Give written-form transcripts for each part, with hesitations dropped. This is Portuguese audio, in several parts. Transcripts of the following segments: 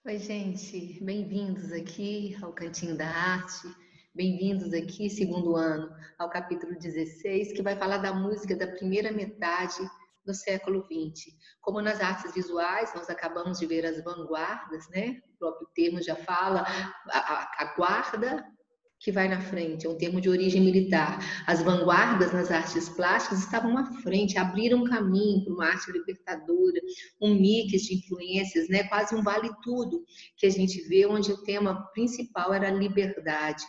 Oi, gente, bem-vindos aqui ao Cantinho da Arte, bem-vindos aqui, segundo ano, ao capítulo 16, que vai falar da música da primeira metade do século XX. Como nas artes visuais, nós acabamos de ver as vanguardas, né? O próprio termo já fala, a guarda que vai na frente, é um termo de origem militar. As vanguardas nas artes plásticas estavam à frente, abriram um caminho para uma arte libertadora, um mix de influências, né? Quase um vale-tudo que a gente vê, onde o tema principal era a liberdade,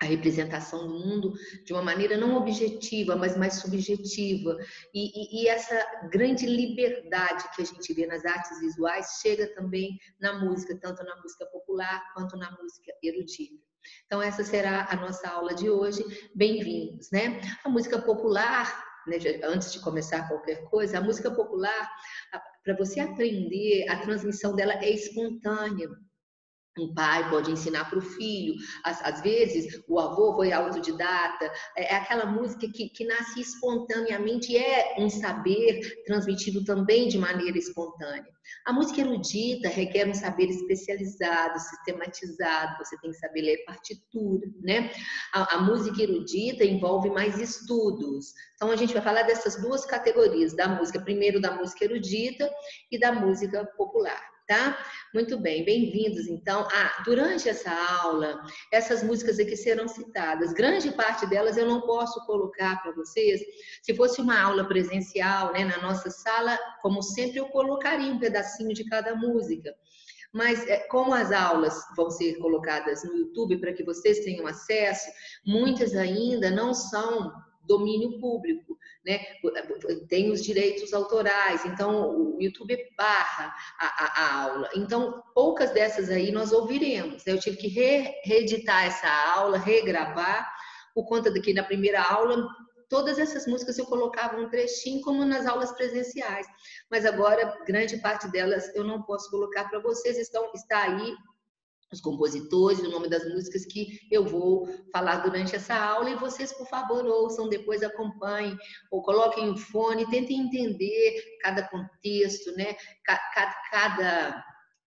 a representação do mundo de uma maneira não objetiva, mas mais subjetiva. E essa grande liberdade que a gente vê nas artes visuais chega também na música, tanto na música popular quanto na música erudita. Então, essa será a nossa aula de hoje. Bem-vindos, né? A música popular, né, antes de começar qualquer coisa, a música popular, para você aprender, a transmissão dela é espontânea. Um pai pode ensinar para o filho, às vezes o avô foi autodidata, é aquela música que nasce espontaneamente e é um saber transmitido também de maneira espontânea. A música erudita requer um saber especializado, sistematizado, você tem que saber ler partitura, né? A música erudita envolve mais estudos. Então a gente vai falar dessas duas categorias, da música, primeiro da música erudita e da música popular, tá? Muito bem, bem-vindos então. Durante essa aula, essas músicas aqui serão citadas. Grande parte delas eu não posso colocar para vocês. Se fosse uma aula presencial, né, na nossa sala, como sempre, eu colocaria um pedacinho de cada música. Mas como as aulas vão ser colocadas no YouTube para que vocês tenham acesso, muitas ainda não são domínio público, né? Tem os direitos autorais, então o YouTube barra a aula. Então, poucas dessas aí nós ouviremos, né? Eu tive que reeditar essa aula, regravar, por conta de que na primeira aula todas essas músicas eu colocava um trechinho, como nas aulas presenciais. Mas agora, grande parte delas eu não posso colocar para vocês, está aí os compositores, o nome das músicas que eu vou falar durante essa aula, e vocês, por favor, ouçam, depois acompanhem, ou coloquem o fone, tentem entender cada contexto, né?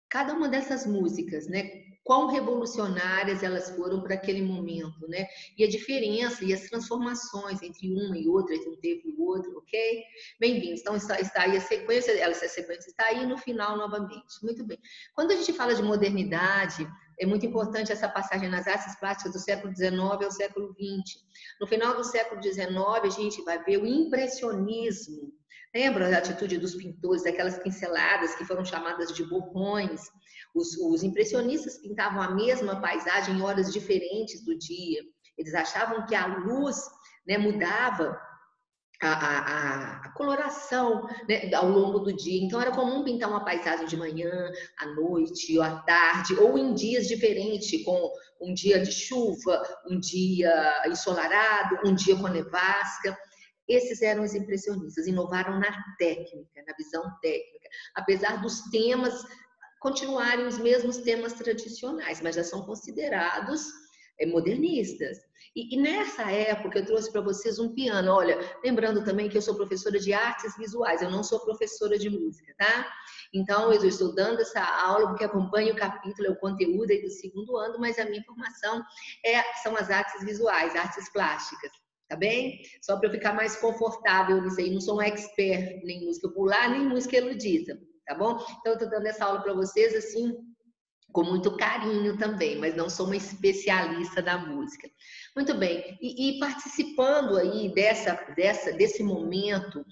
Cada uma dessas músicas, né? Quão revolucionárias elas foram para aquele momento, né? E a diferença e as transformações entre uma e outra, entre um tempo e o outro, ok? Bem-vindos. Então, está aí a sequência, essa sequência está aí no final novamente. Muito bem. Quando a gente fala de modernidade, é muito importante essa passagem nas artes plásticas do século XIX ao século XX. No final do século XIX, a gente vai ver o impressionismo. Lembra a atitude dos pintores, daquelas pinceladas que foram chamadas de borrões? Os impressionistas pintavam a mesma paisagem em horas diferentes do dia. Eles achavam que a luz, né, mudava a coloração, né, ao longo do dia. Então, era comum pintar uma paisagem de manhã, à noite, ou à tarde, ou em dias diferentes, com um dia de chuva, um dia ensolarado, um dia com nevasca. Esses eram os impressionistas, inovaram na técnica, na visão técnica, apesar dos temas continuarem os mesmos temas tradicionais, mas já são considerados modernistas. E nessa época eu trouxe para vocês um piano. Olha, lembrando também que eu sou professora de artes visuais, eu não sou professora de música, tá? Então eu estou dando essa aula porque acompanho o capítulo, é o conteúdo aí do segundo ano, mas a minha formação são as artes visuais, artes plásticas. Tá bem? Só para eu ficar mais confortável nisso aí. Não sou um expert nem em música popular, nem em música erudita, tá bom? Então, eu tô dando essa aula para vocês, assim, com muito carinho também, mas não sou uma especialista da música. Muito bem, e participando aí desse momento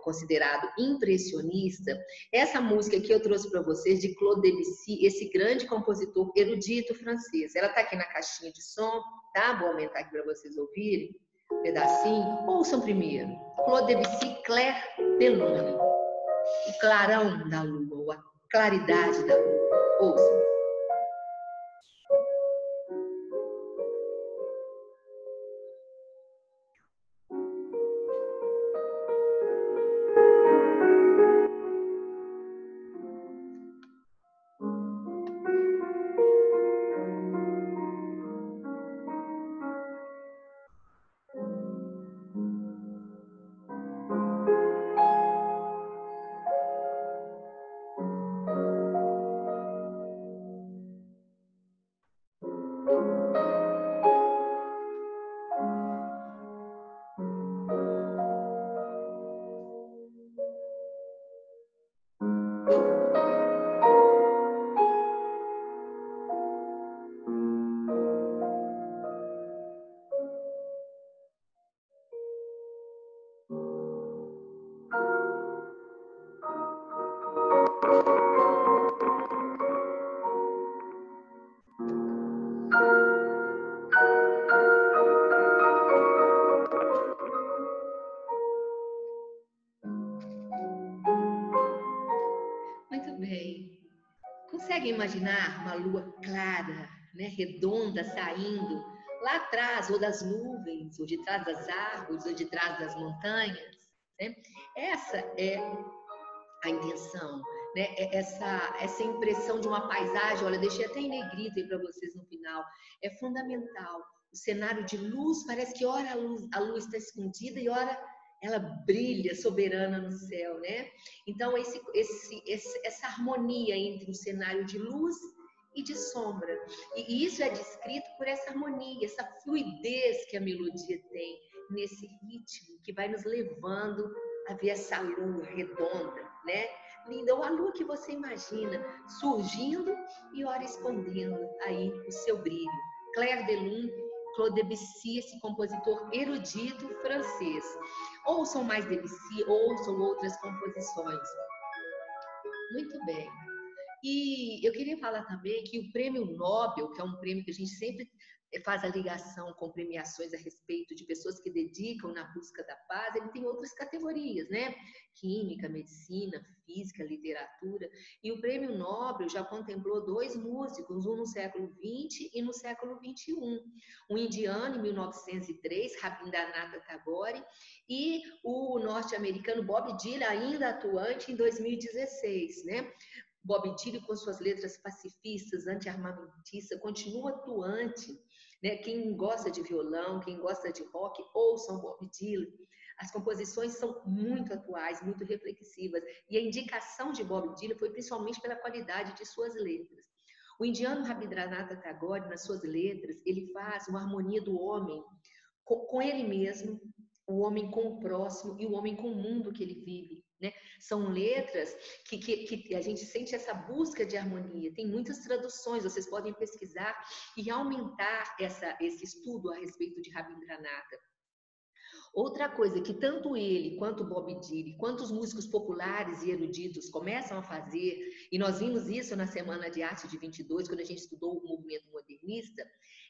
considerado impressionista, essa música que eu trouxe para vocês, de Claude Debussy, esse grande compositor erudito francês, ela está aqui na caixinha de som, tá? Vou aumentar aqui para vocês ouvirem um pedacinho. Ouçam primeiro. Claude Debussy, Clair de Lune, o clarão da lua, ou a claridade da lua. Ouçam. Muito bem. Consegue imaginar uma lua clara, né, redonda, saindo lá atrás, ou das nuvens, ou de trás das árvores, ou de trás das montanhas? Né? Essa é a intenção, né? Essa impressão de uma paisagem. Olha, deixei até em negrito aí para vocês no final. É fundamental. O cenário de luz, parece que ora a luz está escondida e ora ela brilha soberana no céu, né? Então, essa harmonia entre o cenário de luz e de sombra. E isso é descrito por essa harmonia, essa fluidez que a melodia tem nesse ritmo que vai nos levando a ver essa lua redonda, né? Linda, ou a lua que você imagina, surgindo e ora escondendo aí o seu brilho. Claire de Lune, Claude Debussy, esse compositor erudito francês. Ouçam mais Debussy, ouçam outras composições. Muito bem. E eu queria falar também que o Prêmio Nobel, que é um prêmio que a gente sempre faz a ligação com premiações a respeito de pessoas que dedicam na busca da paz, ele tem outras categorias, né? Química, medicina, física, literatura. E o Prêmio Nobel já contemplou 2 músicos, um no século XX e no século XXI. Um indiano, em 1903, Rabindranath Tagore, e o norte-americano Bob Dylan, ainda atuante, em 2016, né? Bob Dylan, com suas letras pacifistas, anti-armamentistas, continua atuante, né? Quem gosta de violão, quem gosta de rock, ouçam Bob Dylan. As composições são muito atuais, muito reflexivas, e a indicação de Bob Dylan foi principalmente pela qualidade de suas letras. O indiano Rabindranath Tagore, nas suas letras, ele faz uma harmonia do homem com ele mesmo, o homem com o próximo e o homem com o mundo que ele vive. Né? São letras que a gente sente essa busca de harmonia. Tem muitas traduções, vocês podem pesquisar e aumentar esse estudo a respeito de Rabindranath. Outra coisa que tanto ele, quanto Bob Dylan, quanto os músicos populares e eruditos começam a fazer, e nós vimos isso na Semana de Arte de 22, quando a gente estudou o movimento modernista,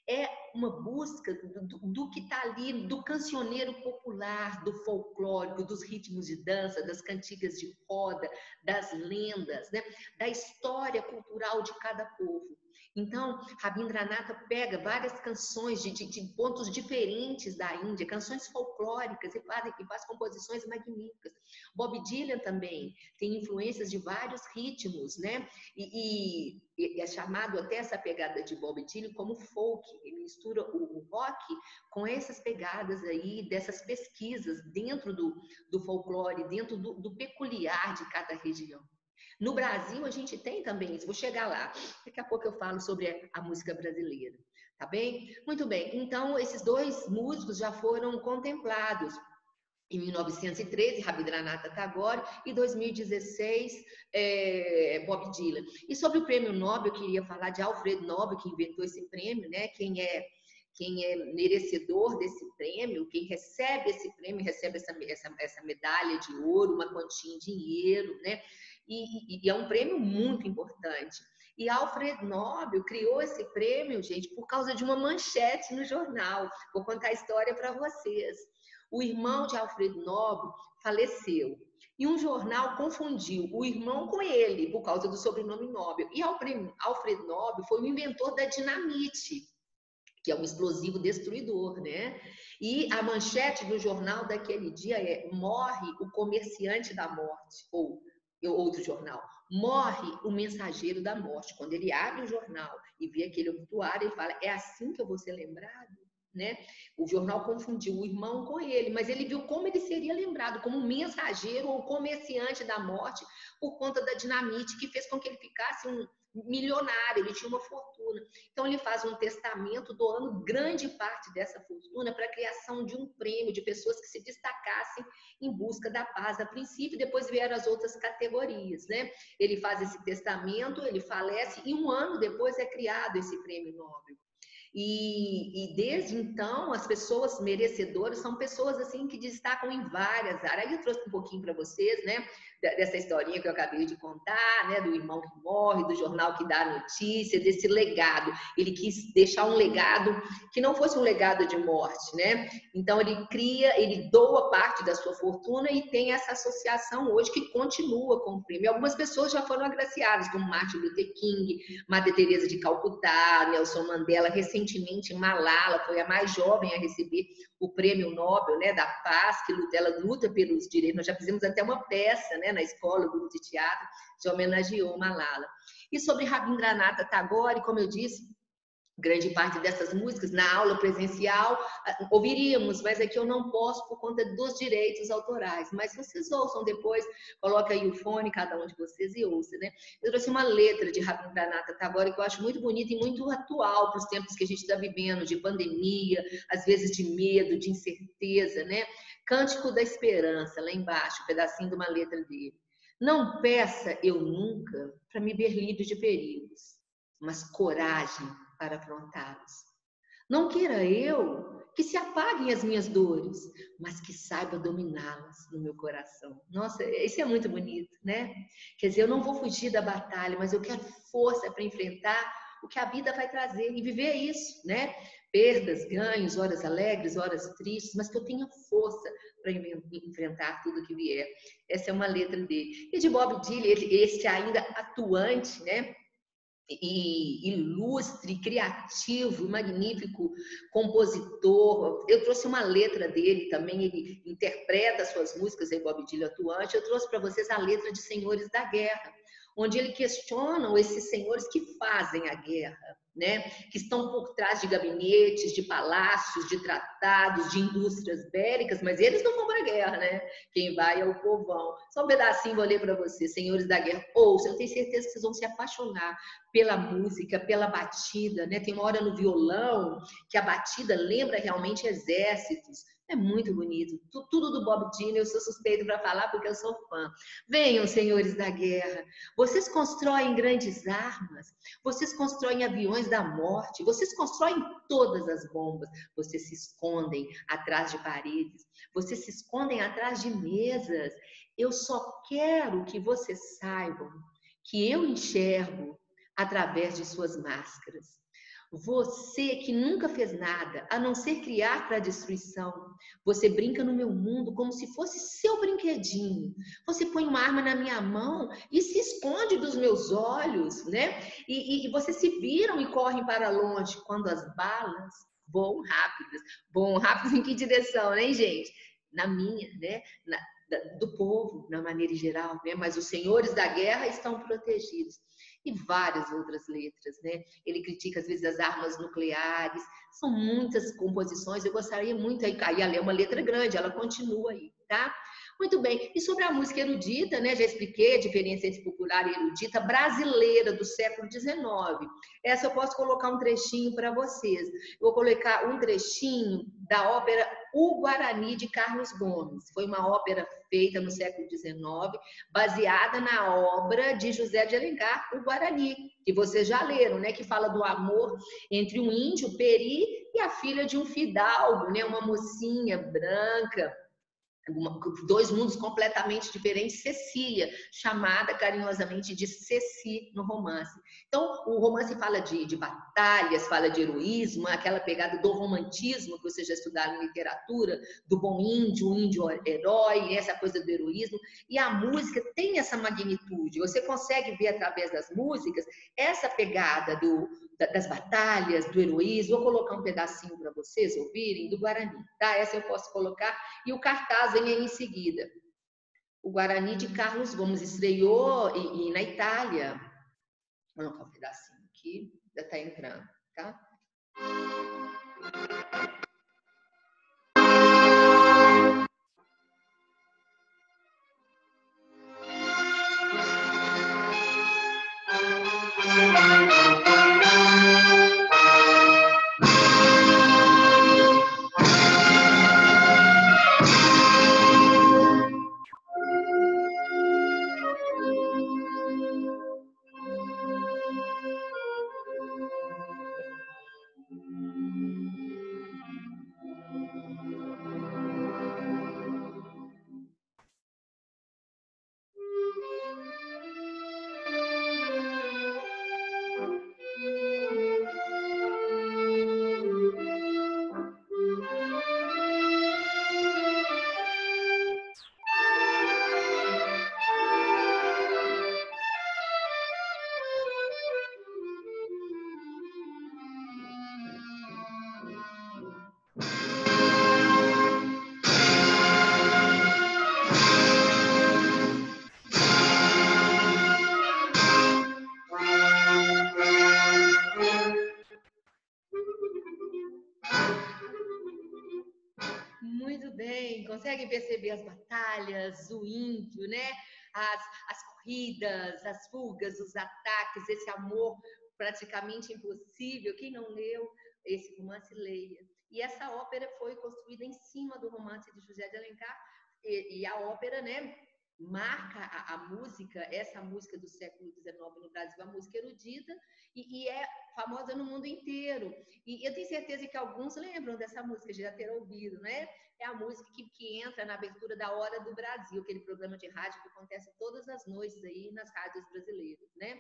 é uma busca do que está ali, do cancioneiro popular, do folclórico, dos ritmos de dança, das cantigas de roda, das lendas, né? Da história cultural de cada povo. Então, Rabindranath pega várias canções de pontos diferentes da Índia, canções folclóricas, e faz composições magníficas. Bob Dylan também tem influências de vários ritmos, né? E é chamado até essa pegada de Bob Dylan como folk. Ele mistura o rock com essas pegadas aí, dessas pesquisas dentro do folclore, dentro do peculiar de cada região. No Brasil, a gente tem também isso. Vou chegar lá. Daqui a pouco eu falo sobre a música brasileira. Tá bem? Muito bem. Então, esses 2 músicos já foram contemplados. Em 1913, Rabindranath Tagore, e 2016, Bob Dylan. E sobre o Prêmio Nobel, eu queria falar de Alfred Nobel, que inventou esse prêmio, né? Quem é merecedor desse prêmio, quem recebe esse prêmio, recebe essa medalha de ouro, uma quantia em dinheiro, né? E é um prêmio muito importante. E Alfred Nobel criou esse prêmio, gente, por causa de uma manchete no jornal. Vou contar a história para vocês. O irmão de Alfred Nobel faleceu. E um jornal confundiu o irmão com ele, por causa do sobrenome Nobel. E Alfred Nobel foi o inventor da dinamite, que é um explosivo destruidor, né? E a manchete do jornal daquele dia é: morre o comerciante da morte, ou outro jornal, morre o mensageiro da morte. Quando ele abre o jornal e vê aquele obituário, ele fala: é assim que eu vou ser lembrado? Né? O jornal confundiu o irmão com ele, mas ele viu como ele seria lembrado, como um mensageiro ou comerciante da morte, por conta da dinamite, que fez com que ele ficasse um milionário. Ele tinha uma fortuna fortuna. Então, ele faz um testamento doando grande parte dessa fortuna para a criação de um prêmio de pessoas que se destacassem em busca da paz a princípio, depois vieram as outras categorias, né? Ele faz esse testamento, ele falece e um ano depois é criado esse prêmio Nobel. E desde então, as pessoas merecedoras são pessoas assim que destacam em várias áreas. Aí eu trouxe um pouquinho para vocês, né, dessa historinha que eu acabei de contar, né, do irmão que morre, do jornal que dá a notícia, desse legado. Ele quis deixar um legado que não fosse um legado de morte, né? Então ele cria, ele doa parte da sua fortuna e tem essa associação hoje que continua com o prêmio. Algumas pessoas já foram agraciadas, como Martin Luther King, Madre Teresa de Calcutá, Nelson Mandela, recentemente Malala foi a mais jovem a receber o prêmio Nobel, né, da paz, que ela luta pelos direitos. Nós já fizemos até uma peça, né, na escola, o grupo de teatro, que homenageou Malala. E sobre Rabindranath Tagore, como eu disse, grande parte dessas músicas, na aula presencial, ouviríamos, mas aqui eu não posso por conta dos direitos autorais. Mas vocês ouçam depois, coloca aí o fone, cada um de vocês, e ouça, né? Eu trouxe uma letra de Rabindranath Tagore que eu acho muito bonita e muito atual para os tempos que a gente está vivendo, de pandemia, às vezes de medo, de incerteza, né? Cântico da Esperança, lá embaixo, um pedacinho de uma letra dele. Não peça eu nunca para me ver livre de perigos, mas coragem para afrontá-los. Não queira eu que se apaguem as minhas dores, mas que saiba dominá-las no meu coração. Nossa, isso é muito bonito, né? Quer dizer, eu não vou fugir da batalha, mas eu quero força para enfrentar o que a vida vai trazer e viver isso, né? Perdas, ganhos, horas alegres, horas tristes, mas que eu tenha força para enfrentar tudo que vier. Essa é uma letra dele. E de Bob Dylan, esse ainda atuante, né? E ilustre, criativo, magnífico compositor. Eu trouxe uma letra dele também, ele interpreta suas músicas em Bob Dylan atuante. Eu trouxe para vocês a letra de Senhores da Guerra, onde ele questiona esses senhores que fazem a guerra, né? Que estão por trás de gabinetes, de palácios, de tratados, de indústrias bélicas, mas eles não vão para a guerra, né? Quem vai é o povão. Só um pedacinho vou ler para vocês, Senhores da Guerra. Ouça, eu tenho certeza que vocês vão se apaixonar pela música, pela batida, né? Tem uma hora no violão que a batida lembra realmente exércitos. É muito bonito. Tudo do Bob Dylan, eu sou suspeito para falar porque eu sou fã. Venham, senhores da guerra. Vocês constroem grandes armas, vocês constroem aviões da morte, vocês constroem todas as bombas, vocês se escondem atrás de paredes, vocês se escondem atrás de mesas. Eu só quero que vocês saibam que eu enxergo através de suas máscaras. Você que nunca fez nada, a não ser criar para a destruição. Você brinca no meu mundo como se fosse seu brinquedinho. Você põe uma arma na minha mão e se esconde dos meus olhos, né? E vocês se viram e correm para longe quando as balas voam rápidas. Voam rápidas em que direção, né, gente? Na minha, né? Do povo, na maneira geral, né? Mas os senhores da guerra estão protegidos. E várias outras letras, né? Ele critica às vezes as armas nucleares, são muitas composições, eu gostaria muito, aí é uma letra grande, ela continua aí, tá? Muito bem, e sobre a música erudita, né? Já expliquei a diferença entre popular e erudita brasileira do século XIX. Essa eu posso colocar um trechinho para vocês. Eu vou colocar um trechinho da ópera O Guarani de Carlos Gomes. Foi uma ópera feita no século XIX, baseada na obra de José de Alencar, O Guarani, que vocês já leram, né? Que fala do amor entre um índio, Peri, e a filha de um fidalgo, né? Uma mocinha branca. Dois mundos completamente diferentes, Cecília, chamada carinhosamente de Ceci no romance. Então, o romance fala de batalhas, fala de heroísmo, aquela pegada do romantismo que vocês já estudaram em literatura, do bom índio, o índio herói, essa coisa do heroísmo. E a música tem essa magnitude. Você consegue ver através das músicas essa pegada das batalhas, do heroísmo. Vou colocar um pedacinho para vocês ouvirem do Guarani, tá? Essa eu posso colocar. E o cartaz vem aí em seguida. O Guarani de Carlos Gomes estreou e na Itália. Vou colocar um pedacinho aqui, já está entrando, tá? conseguem perceber as batalhas, o índio, né? As corridas, as fugas, os ataques, esse amor praticamente impossível. Quem não leu esse romance, leia. E essa ópera foi construída em cima do romance de José de Alencar, e a ópera, né, marca a música, essa música do século XIX no Brasil, a música erudita, e é famosa no mundo inteiro. E eu tenho certeza que alguns lembram dessa música, já terão ouvido, né? É a música que entra na abertura da Hora do Brasil, aquele programa de rádio que acontece todas as noites aí nas rádios brasileiras, né?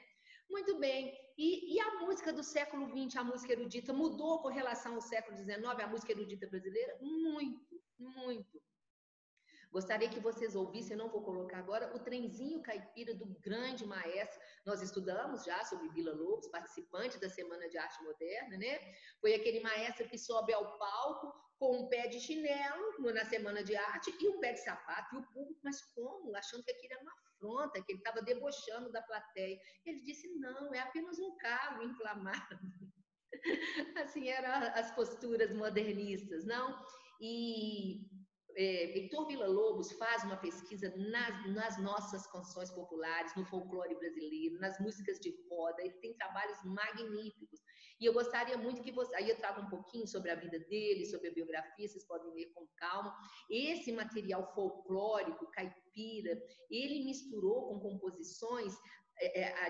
Muito bem. E a música do século XX, a música erudita, mudou com relação ao século XIX, a música erudita brasileira? Muito, muito. Gostaria que vocês ouvissem, eu não vou colocar agora, o Trenzinho Caipira do grande maestro. Nós estudamos já sobre Villa-Lobos, participante da Semana de Arte Moderna, né? Foi aquele maestro que sobe ao palco com um pé de chinelo na Semana de Arte e um pé de sapato, e o público, mas como? Achando que aquilo era uma afronta, que ele estava debochando da plateia. Ele disse, não, é apenas um carro inflamado. Assim eram as posturas modernistas, não? E Heitor Villa-Lobos faz uma pesquisa nas nossas canções populares, no folclore brasileiro, nas músicas de roda. Ele tem trabalhos magníficos. E eu gostaria muito que você... Aí eu trago um pouquinho sobre a vida dele, sobre a biografia, vocês podem ler com calma. Esse material folclórico, caipira, ele misturou com composições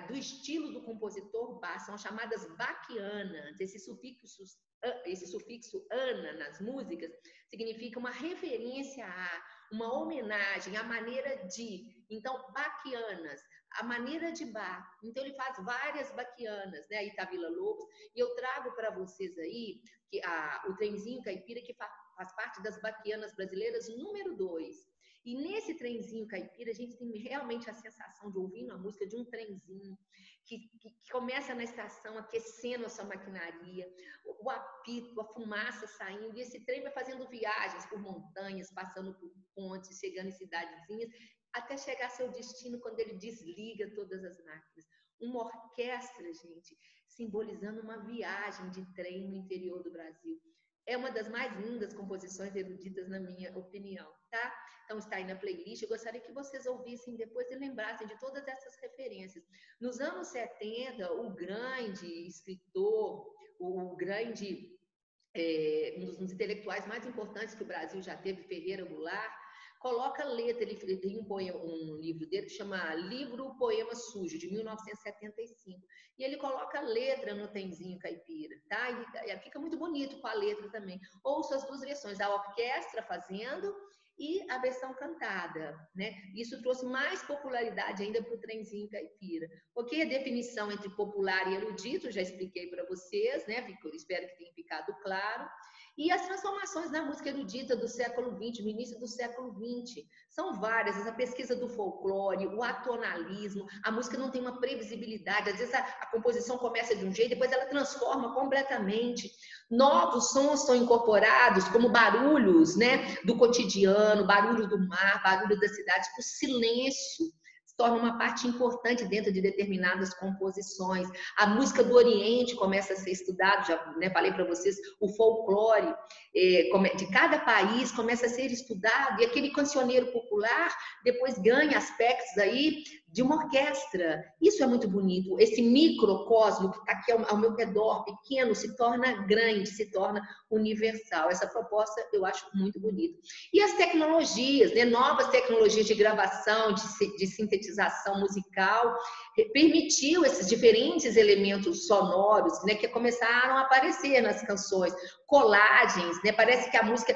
do estilo do compositor Bach, são chamadas baquianas. Esse sufixo ana nas músicas significa uma referência a, uma homenagem, a maneira de. Então, baquianas, a maneira de Bach. Então, ele faz várias baquianas, né? Aí tá Villa-Lobos. E eu trago para vocês aí o Trenzinho Caipira, que faz parte das baquianas brasileiras, número 2. E nesse trenzinho caipira, a gente tem realmente a sensação de ouvir uma música de um trenzinho que começa na estação aquecendo a sua maquinaria, o apito, a fumaça saindo, e esse trem vai fazendo viagens por montanhas, passando por pontes, chegando em cidadezinhas, até chegar ao seu destino quando ele desliga todas as máquinas. Uma orquestra, gente, simbolizando uma viagem de trem no interior do Brasil. É uma das mais lindas composições eruditas, na minha opinião, tá? Então, está aí na playlist. Eu gostaria que vocês ouvissem depois e lembrassem de todas essas referências. Nos anos 70, o grande escritor, um dos intelectuais mais importantes que o Brasil já teve, Ferreira Goulart, coloca letra. Ele tem um livro dele que chama Livro Poema Sujo, de 1975. E ele coloca letra no Trenzinho Caipira, tá? E fica muito bonito com a letra também. Ouço as duas versões, a orquestra fazendo e a versão cantada, né? Isso trouxe mais popularidade ainda para o Trenzinho Caipira. Porque a definição entre popular e erudito, já expliquei para vocês, né? Espero que tenha ficado claro. E as transformações na música erudita do século XX, no início do século XX, são várias. Essa pesquisa do folclore, o atonalismo, a música não tem uma previsibilidade. Às vezes a composição começa de um jeito, depois ela transforma completamente. Novos sons são incorporados, como barulhos, né, do cotidiano, barulhos do mar, barulhos das cidades, o silêncio torna uma parte importante dentro de determinadas composições. A música do Oriente começa a ser estudada, já, né, falei para vocês, o folclore de cada país começa a ser estudado, e aquele cancioneiro popular depois ganha aspectos aí de uma orquestra. Isso é muito bonito. Esse microcosmo que está aqui ao meu redor, pequeno, se torna grande, se torna universal. Essa proposta eu acho muito bonita. E as tecnologias, né? Novas tecnologias de gravação, de sintetização musical, permitiu esses diferentes elementos sonoros, né, que começaram a aparecer nas canções. Colagens, né? Parece que a música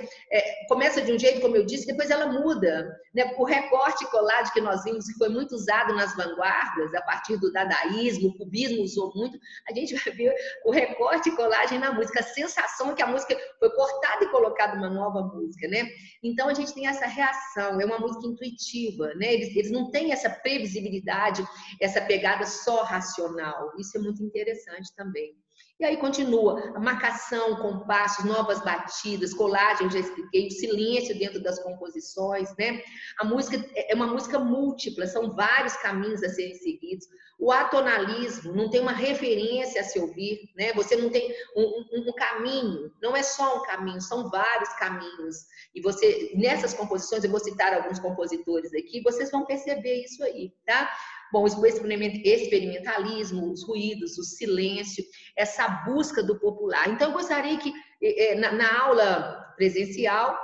começa de um jeito, como eu disse, depois ela muda, né? O recorte e colagem que nós vimos, que foi muito usado nas vanguardas, a partir do dadaísmo, o cubismo usou muito, a gente vai ver o recorte e colagem na música, a sensação é que a música foi cortada e colocada uma nova música, né? Então a gente tem essa reação, é uma música intuitiva, né? Eles não têm essa previsibilidade, essa pegada só racional, isso é muito interessante também. E aí continua a marcação, compassos, novas batidas, colagem, eu já expliquei, o silêncio dentro das composições, né? A música é uma música múltipla, são vários caminhos a serem seguidos. O atonalismo, não tem uma referência a se ouvir, né? Você não tem um caminho, não é só um caminho, são vários caminhos. E você, nessas composições, eu vou citar alguns compositores aqui, vocês vão perceber isso aí, tá? Bom, o experimentalismo, os ruídos, o silêncio, essa busca do popular. Então, eu gostaria que, na aula presencial,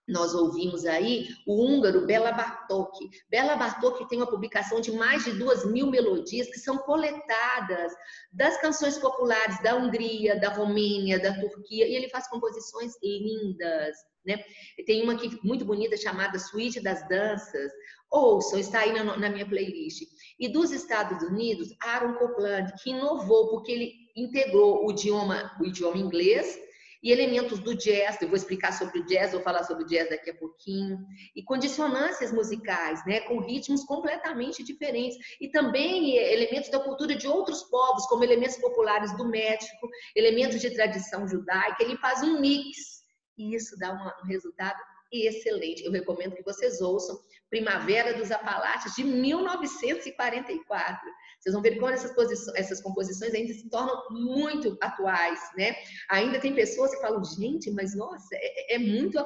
nós ouvimos aí o húngaro Béla Bartók. Béla Bartók tem uma publicação de mais de 2.000 melodias que são coletadas das canções populares da Hungria, da Romênia, da Turquia, e ele faz composições lindas, né? Tem uma aqui muito bonita chamada Suíte das Danças. Ouçam, está aí na minha playlist. E dos Estados Unidos, Aaron Copland, que inovou, porque ele integrou o idioma inglês e elementos do jazz. Eu vou explicar sobre o jazz, vou falar sobre o jazz daqui a pouquinho, e com dissonâncias musicais, né, com ritmos completamente diferentes, e também elementos da cultura de outros povos, como elementos populares do México, elementos de tradição judaica. Ele faz um mix, e isso dá um resultado excelente. Eu recomendo que vocês ouçam Primavera dos Apalaches, de 1944. Vocês vão ver como essas composições ainda se tornam muito atuais, né? Ainda tem pessoas que falam, gente, mas nossa, é muito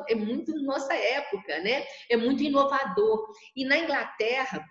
nossa época, né? É muito inovador. E na Inglaterra,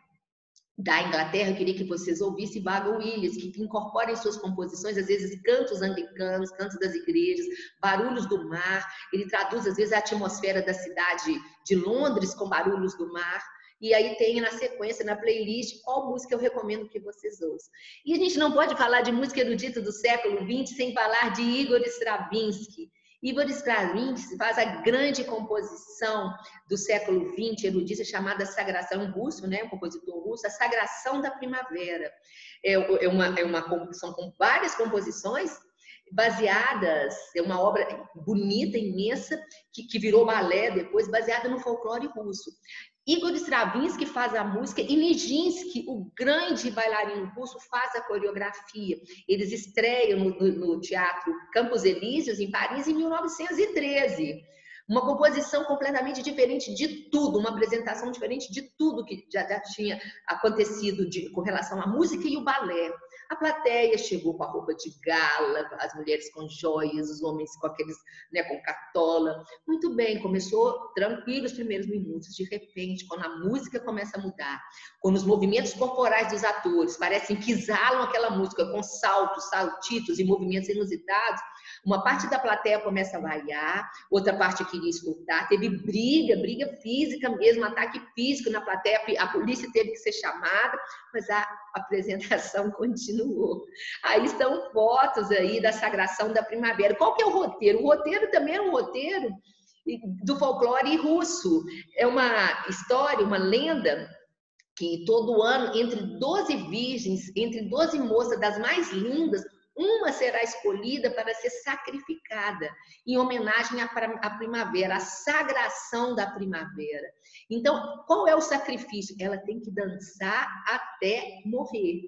eu queria que vocês ouvissem Vaughan Williams, que incorpora em suas composições, às vezes, cantos anglicanos, cantos das igrejas, barulhos do mar. Ele traduz, às vezes, a atmosfera da cidade de Londres com barulhos do mar. E aí tem na sequência, na playlist, qual música eu recomendo que vocês ouçam. E a gente não pode falar de música erudita do século XX sem falar de Igor Stravinsky. Igor Stravinsky faz a grande composição do século XX, erudita, chamada Sagração, russo, né? Um compositor russo, a Sagração da Primavera. São várias composições baseadas, é uma obra bonita, imensa, que virou balé depois, baseada no folclore russo. Igor Stravinsky faz a música e Nijinsky, o grande bailarino russo, faz a coreografia. Eles estreiam no Teatro Campos Elíseos, em Paris, em 1913. Uma composição completamente diferente de tudo, uma apresentação diferente de tudo que já tinha acontecido com relação à música e o balé. A plateia chegou com a roupa de gala, as mulheres com joias, os homens com aqueles, né, com cartola. Muito bem, começou tranquilo os primeiros minutos. De repente, quando a música começa a mudar, quando os movimentos corporais dos atores parecem que exalam aquela música com saltos, saltitos e movimentos inusitados, uma parte da plateia começa a vaiar, outra parte queria escutar, teve briga física mesmo, ataque físico na plateia, a polícia teve que ser chamada, mas a apresentação continuou. Aí estão fotos aí da Sagração da Primavera. Qual que é o roteiro? O roteiro também é um roteiro do folclore russo. É uma história, uma lenda, que todo ano, entre 12 virgens, entre 12 moças das mais lindas, uma será escolhida para ser sacrificada em homenagem à primavera, à sagração da primavera. Então, qual é o sacrifício? Ela tem que dançar até morrer.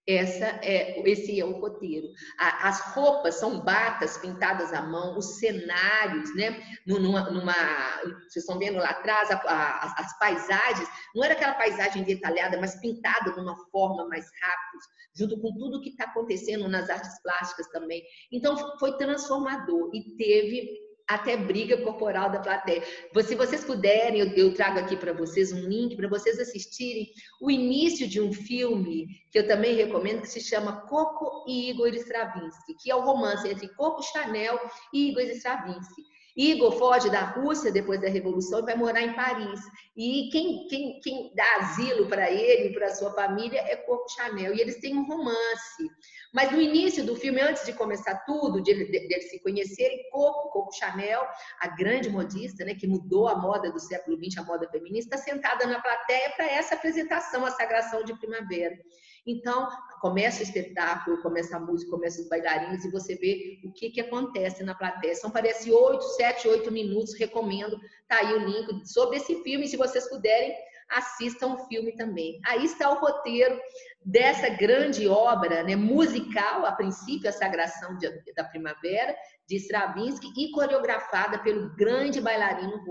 Esse é o roteiro. As roupas são batas pintadas à mão, os cenários, né? Vocês estão vendo lá atrás as paisagens, não era aquela paisagem detalhada, mas pintada de uma forma mais rápida, junto com tudo que está acontecendo nas artes plásticas também. Então, foi transformador e teve até briga corporal da plateia. Se vocês puderem, eu trago aqui para vocês um link para vocês assistirem o início de um filme que eu também recomendo, que se chama Coco e Igor Stravinsky, que é o romance entre Coco Chanel e Igor Stravinsky. Igor foge da Rússia depois da Revolução e vai morar em Paris. E quem dá asilo para ele e para sua família é Coco Chanel. E eles têm um romance. Mas no início do filme, antes de começar tudo, de eles se conhecerem, Coco Chanel, a grande modista, né, que mudou a moda do século XX, a moda feminista, está sentada na plateia para essa apresentação, a Sagração de Primavera. Então, começa o espetáculo, começa a música, começa os bailarinos e você vê o que acontece na plateia. São, parece, 7, 8 minutos, recomendo. Tá aí o link sobre esse filme, se vocês puderem, assistam o filme também. Aí está o roteiro dessa grande obra, né, musical, a princípio, a Sagração da Primavera, de Stravinsky, e coreografada pelo grande bailarino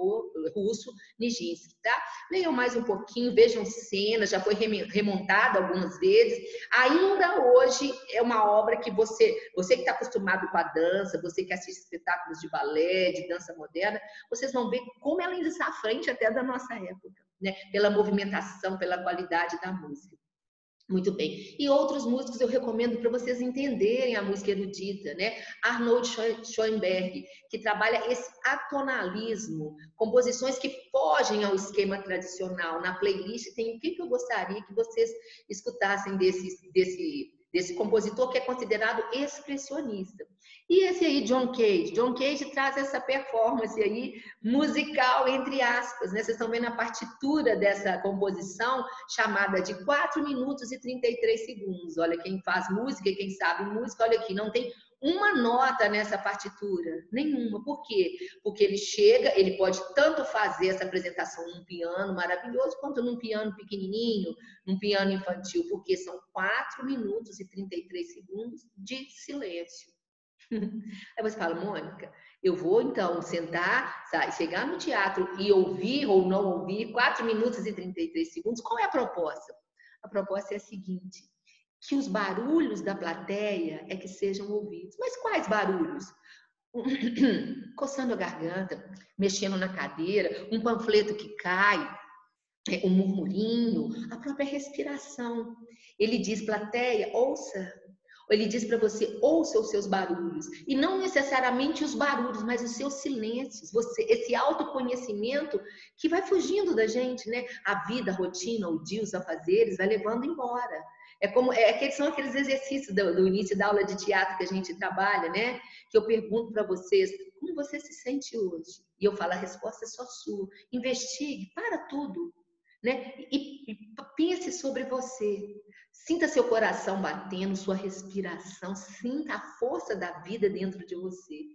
russo Nijinsky, tá? Leiam mais um pouquinho, vejam cenas, já foi remontada algumas vezes. Ainda hoje é uma obra que você que está acostumado com a dança, você que assiste espetáculos de balé, de dança moderna, vocês vão ver como ela ainda está à frente até da nossa época, né? Pela movimentação, pela qualidade da música. Muito bem. E outros músicos eu recomendo para vocês entenderem a música erudita, né? Arnold Schoenberg, que trabalha esse atonalismo, composições que fogem ao esquema tradicional. Na playlist tem o que eu gostaria que vocês escutassem desse compositor que é considerado expressionista. E esse aí, John Cage. John Cage traz essa performance aí musical, entre aspas, né? Vocês estão vendo a partitura dessa composição chamada de 4 minutos e 33 segundos. Olha, quem faz música e quem sabe música, olha aqui, não tem uma nota nessa partitura, nenhuma. Por quê? Porque ele chega, ele pode tanto fazer essa apresentação num piano maravilhoso, quanto num piano pequenininho, num piano infantil, porque são 4 minutos e 33 segundos de silêncio. Aí você fala, Mônica, eu vou então sentar, chegar no teatro e ouvir ou não ouvir 4 minutos e 33 segundos. Qual é a proposta? A proposta é a seguinte, que os barulhos da plateia é que sejam ouvidos. Mas quais barulhos? Coçando a garganta, mexendo na cadeira, um panfleto que cai, um murmurinho, a própria respiração. Ele diz, plateia, ouça. Ele diz para você, ouça os seus barulhos. E não necessariamente os barulhos, mas os seus silêncios. Esse autoconhecimento que vai fugindo da gente, né? A vida, a rotina, o dia, os afazeres, vai levando embora. São aqueles exercícios do início da aula de teatro que a gente trabalha, né? Que eu pergunto para vocês, como você se sente hoje? E eu falo, a resposta é só sua. Investigue, para tudo, né? E pense sobre você. Sinta seu coração batendo, sua respiração, sinta a força da vida dentro de você.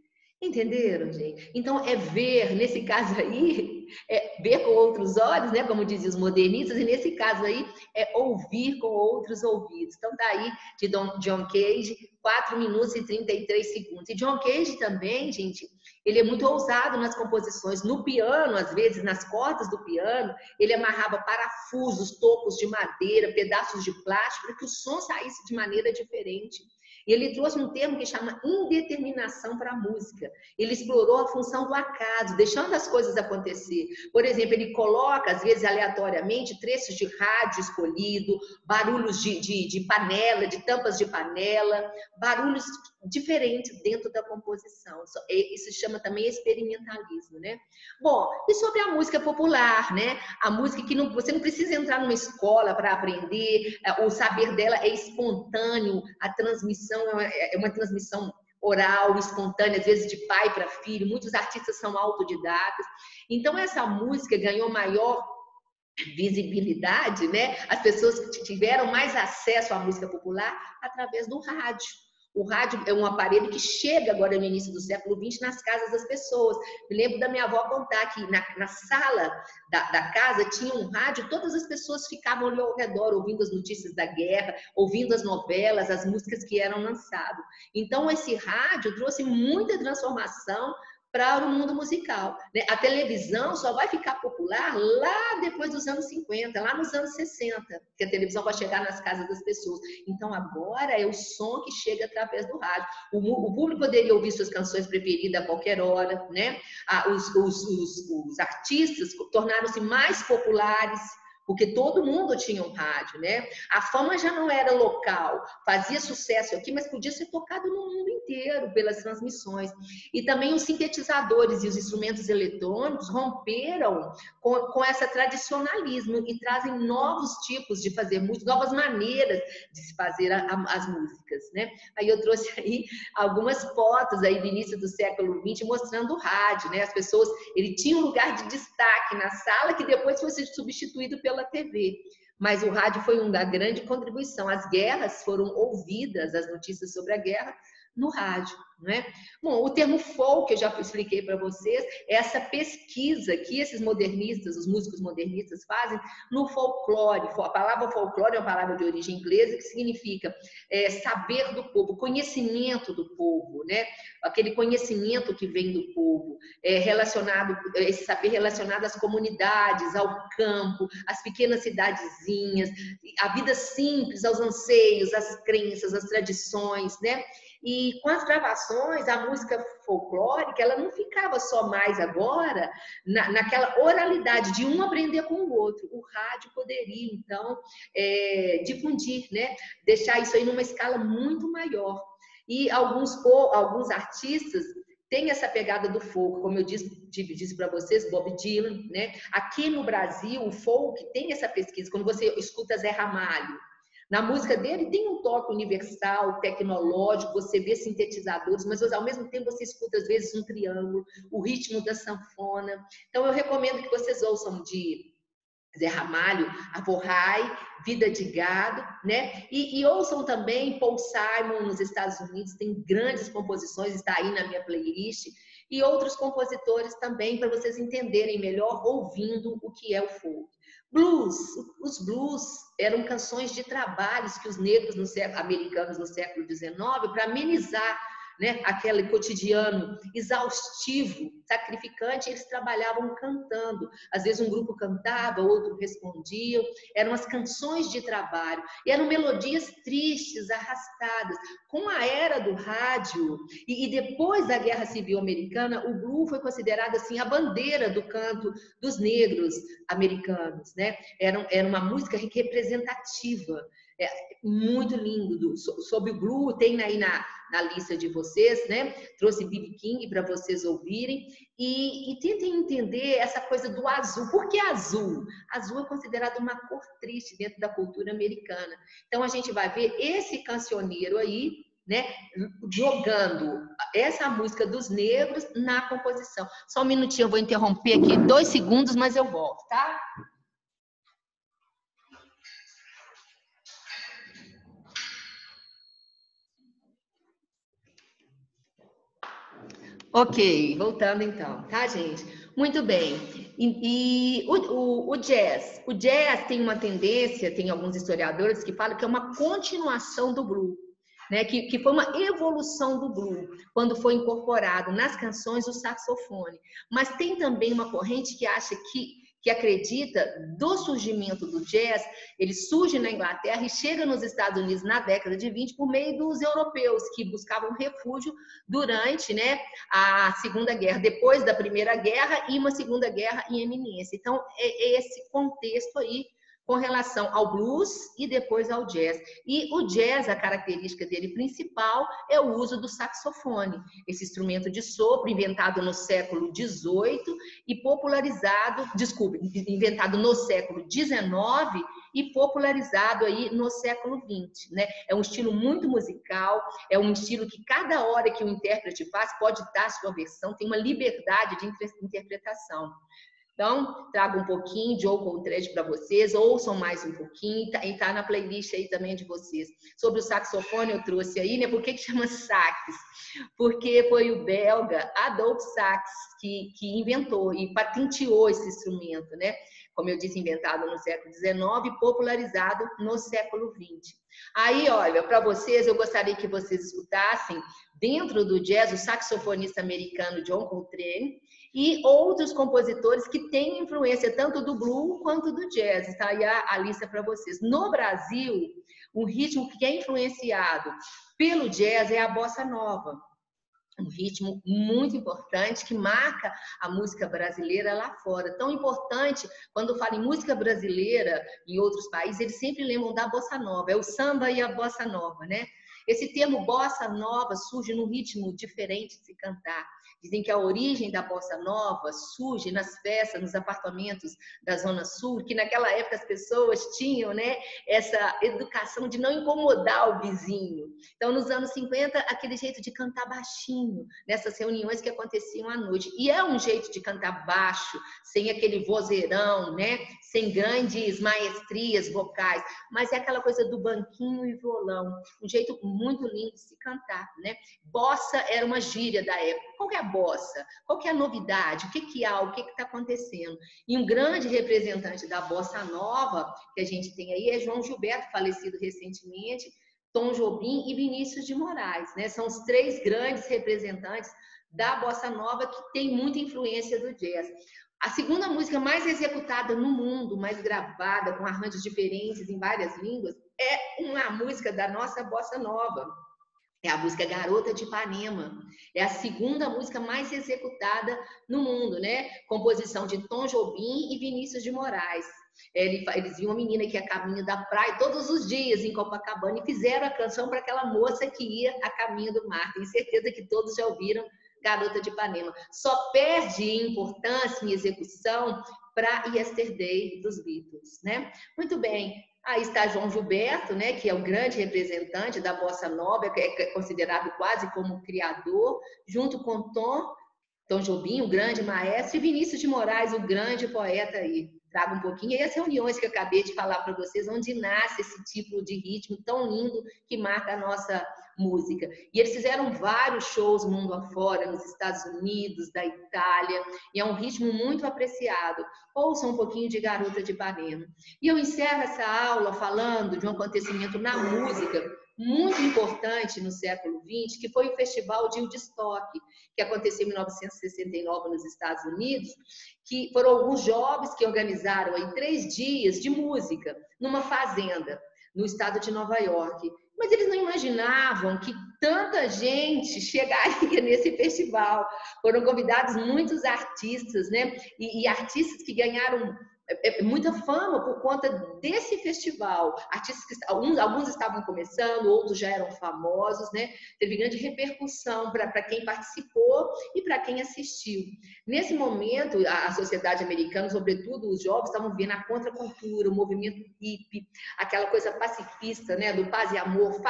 Entenderam, gente? Então, é ver, nesse caso aí, é ver com outros olhos, né? Como diziam os modernistas, e nesse caso aí, é ouvir com outros ouvidos. Então, tá aí de John Cage, 4 minutos e 33 segundos. E John Cage também, gente, ele é muito ousado nas composições. No piano, às vezes, nas cordas do piano, ele amarrava parafusos, tocos de madeira, pedaços de plástico, para que o som saísse de maneira diferente. E ele trouxe um termo que chama indeterminação para a música. Ele explorou a função do acaso, deixando as coisas acontecer. Por exemplo, ele coloca, às vezes aleatoriamente, trechos de rádio escolhido, barulhos de panela, de tampas de panela, barulhos diferentes dentro da composição. Isso se chama também experimentalismo, né? Bom, e sobre a música popular, né? A música que você não precisa entrar numa escola para aprender, o saber dela é espontâneo, a transmissão é uma transmissão oral, espontânea, às vezes de pai para filho, muitos artistas são autodidatas. Então, essa música ganhou maior visibilidade, né? As pessoas tiveram mais acesso à música popular através do rádio. O rádio é um aparelho que chega agora no início do século XX nas casas das pessoas. Me lembro da minha avó contar que na sala da casa tinha um rádio, todas as pessoas ficavam ali ao redor, ouvindo as notícias da guerra, ouvindo as novelas, as músicas que eram lançadas. Então, esse rádio trouxe muita transformação para o mundo musical, né? A televisão só vai ficar popular lá depois dos anos 50, lá nos anos 60, que a televisão vai chegar nas casas das pessoas. Então, agora é o som que chega através do rádio. O público poderia ouvir suas canções preferidas a qualquer hora, né? Os artistas tornaram-se mais populares, porque todo mundo tinha um rádio, né? A fama já não era local, fazia sucesso aqui, mas podia ser tocado no mundo inteiro pelas transmissões. E também os sintetizadores e os instrumentos eletrônicos romperam com esse tradicionalismo e trazem novos tipos de fazer música, novas maneiras de se fazer as músicas, né? Aí eu trouxe aí algumas fotos aí do início do século XX mostrando o rádio, né? As pessoas, ele tinha um lugar de destaque na sala que depois foi substituído pela TV. Mas o rádio foi uma grande contribuição. As guerras foram ouvidas, as notícias sobre a guerra, no rádio, não é? Bom, o termo folk, eu já expliquei para vocês, é essa pesquisa que esses modernistas, os músicos modernistas fazem no folclore. A palavra folclore é uma palavra de origem inglesa que significa saber do povo, conhecimento do povo, né? Aquele conhecimento que vem do povo, esse saber relacionado às comunidades, ao campo, às pequenas cidadezinhas, à vida simples, aos anseios, às crenças, às tradições, né? E com as gravações, a música folclórica, ela não ficava só mais agora naquela oralidade de um aprender com o outro. O rádio poderia, então, difundir, né? Deixar isso aí numa escala muito maior. E alguns artistas têm essa pegada do folk, como eu disse para vocês, Bob Dylan, né? Aqui no Brasil, o folk tem essa pesquisa. Quando você escuta Zé Ramalho, na música dele tem um toque universal, tecnológico, você vê sintetizadores, mas ao mesmo tempo você escuta às vezes um triângulo, o ritmo da sanfona. Então eu recomendo que vocês ouçam de Zé Ramalho, Avorrai, Vida de Gado, né? E ouçam também Paul Simon nos Estados Unidos, tem grandes composições, está aí na minha playlist, e outros compositores também, para vocês entenderem melhor ouvindo o que é o folk. Blues, os blues eram canções de trabalhos que os negros americanos no século XIX, para amenizar, né, aquele cotidiano exaustivo, sacrificante, eles trabalhavam cantando. Às vezes um grupo cantava, outro respondia. Eram as canções de trabalho. E eram melodias tristes, arrastadas. Com a era do rádio e depois da Guerra Civil Americana, o blues foi considerado assim a bandeira do canto dos negros americanos, né? Era uma música representativa. Muito lindo. Sobre o blues, tem aí na lista de vocês, né? Trouxe B.B. King para vocês ouvirem e tentem entender essa coisa do azul. Por que azul? Azul é considerado uma cor triste dentro da cultura americana. Então a gente vai ver esse cancioneiro aí, né, jogando essa música dos negros na composição. Só um minutinho, eu vou interromper aqui 2 segundos, mas eu volto, tá? Ok, voltando então, tá, gente? Muito bem. E o jazz? O jazz tem uma tendência, tem alguns historiadores que falam que é uma continuação do blues, né? Que foi uma evolução do blues, quando foi incorporado nas canções o saxofone. Mas tem também uma corrente que acha que acredita do surgimento do jazz, ele surge na Inglaterra e chega nos Estados Unidos na década de 20 por meio dos europeus que buscavam refúgio durante, né, a Segunda Guerra, depois da Primeira Guerra e uma Segunda Guerra em eminência. Então, é esse contexto aí com relação ao blues e depois ao jazz. E o jazz, a característica dele principal é o uso do saxofone, esse instrumento de sopro inventado no século XVIII e inventado no século XIX e popularizado aí no século XX, né? É um estilo muito musical, é um estilo que cada hora que o intérprete faz pode dar a sua versão, tem uma liberdade de interpretação. Então, trago um pouquinho de Joe Coltrane para vocês, ouçam mais um pouquinho, e tá na playlist aí também de vocês. Sobre o saxofone eu trouxe aí, né? Por que chama sax? Porque foi o belga Adolphe Sax que inventou e patenteou esse instrumento, né? Como eu disse, inventado no século XIX e popularizado no século XX. Aí, olha, para vocês, eu gostaria que vocês escutassem, dentro do jazz, o saxofonista americano John Coltrane, e outros compositores que têm influência tanto do blues quanto do jazz. Está aí a lista para vocês. No Brasil, um ritmo que é influenciado pelo jazz é a bossa nova. Um ritmo muito importante que marca a música brasileira lá fora. Tão importante, quando fala em música brasileira em outros países, eles sempre lembram da bossa nova. É o samba e a bossa nova, né? Esse termo bossa nova surge num ritmo diferente de se cantar. Dizem que a origem da bossa nova surge nas festas, nos apartamentos da Zona Sul, que naquela época as pessoas tinham, né, essa educação de não incomodar o vizinho. Então, nos anos 50, aquele jeito de cantar baixinho, nessas reuniões que aconteciam à noite. E é um jeito de cantar baixo, sem aquele vozeirão, né, sem grandes maestrias vocais, mas é aquela coisa do banquinho e violão. Um jeito muito lindo de se cantar, né? Bossa era uma gíria da época. Qual que é a bossa? Qual que é a novidade? O que que há? O que que está acontecendo? E um grande representante da bossa nova que a gente tem aí é João Gilberto, falecido recentemente, Tom Jobim e Vinícius de Moraes, né? São os três grandes representantes da bossa nova que tem muita influência do jazz. A segunda música mais executada no mundo, mais gravada, com arranjos diferentes em várias línguas, é uma música da nossa bossa nova. É a música Garota de Ipanema. É a segunda música mais executada no mundo, né? Composição de Tom Jobim e Vinícius de Moraes. Eles viam uma menina que ia a caminho da praia todos os dias em Copacabana e fizeram a canção para aquela moça que ia a caminho do mar. Tenho certeza que todos já ouviram Garota de Ipanema. Só perde em importância em execução para Yesterday dos Beatles, né? Muito bem. Aí está João Gilberto, né, que é o grande representante da bossa nova, que é considerado quase como o criador, junto com Tom Jobim, o grande maestro, e Vinícius de Moraes, o grande poeta aí. Trago um pouquinho aí as reuniões que eu acabei de falar para vocês, onde nasce esse tipo de ritmo tão lindo que marca a nossa música. E eles fizeram vários shows mundo afora, nos Estados Unidos, da Itália, e é um ritmo muito apreciado. Ouça um pouquinho de Garota de Ipanema. E eu encerro essa aula falando de um acontecimento na música muito importante no século XX, que foi o Festival de Woodstock, que aconteceu em 1969 nos Estados Unidos, que foram alguns jovens que organizaram aí 3 dias de música numa fazenda no estado de Nova York. Mas eles não imaginavam que tanta gente chegaria nesse festival. Foram convidados muitos artistas, né? E artistas que ganharam muita fama por conta desse festival. Artistas que alguns estavam começando, outros já eram famosos, né? Teve grande repercussão para quem participou e para quem assistiu. Nesse momento, a sociedade americana, sobretudo os jovens, estavam vendo a contracultura, o movimento hippie, aquela coisa pacifista, né? Do paz e amor,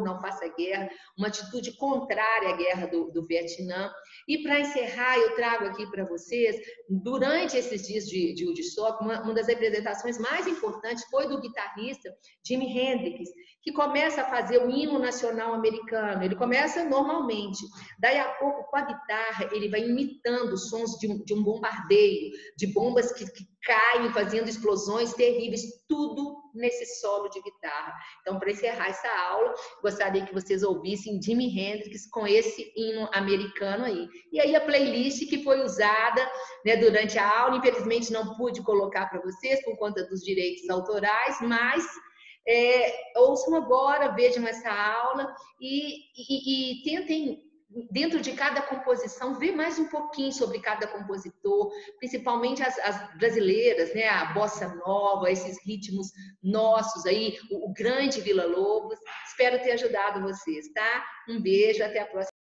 não faça guerra, uma atitude contrária à guerra do Vietnã. E para encerrar, eu trago aqui para vocês, durante esses dias de Woodstock, uma das representações mais importantes foi do guitarrista Jimi Hendrix, que começa a fazer o hino nacional americano. Ele começa normalmente, daí a pouco com a guitarra ele vai imitando sons de um bombardeio, de bombas que caem, fazendo explosões terríveis, tudo nesse solo de guitarra. Então, para encerrar essa aula, gostaria que vocês ouvissem Jimi Hendrix com esse hino americano aí. E aí a playlist que foi usada, né, durante a aula, infelizmente não pude colocar para vocês por conta dos direitos autorais, mas ouçam agora, vejam essa aula e tentem, dentro de cada composição, ver mais um pouquinho sobre cada compositor, principalmente as brasileiras, né? A bossa nova, esses ritmos nossos aí, o grande Villa-Lobos. Espero ter ajudado vocês, tá? Um beijo, até a próxima.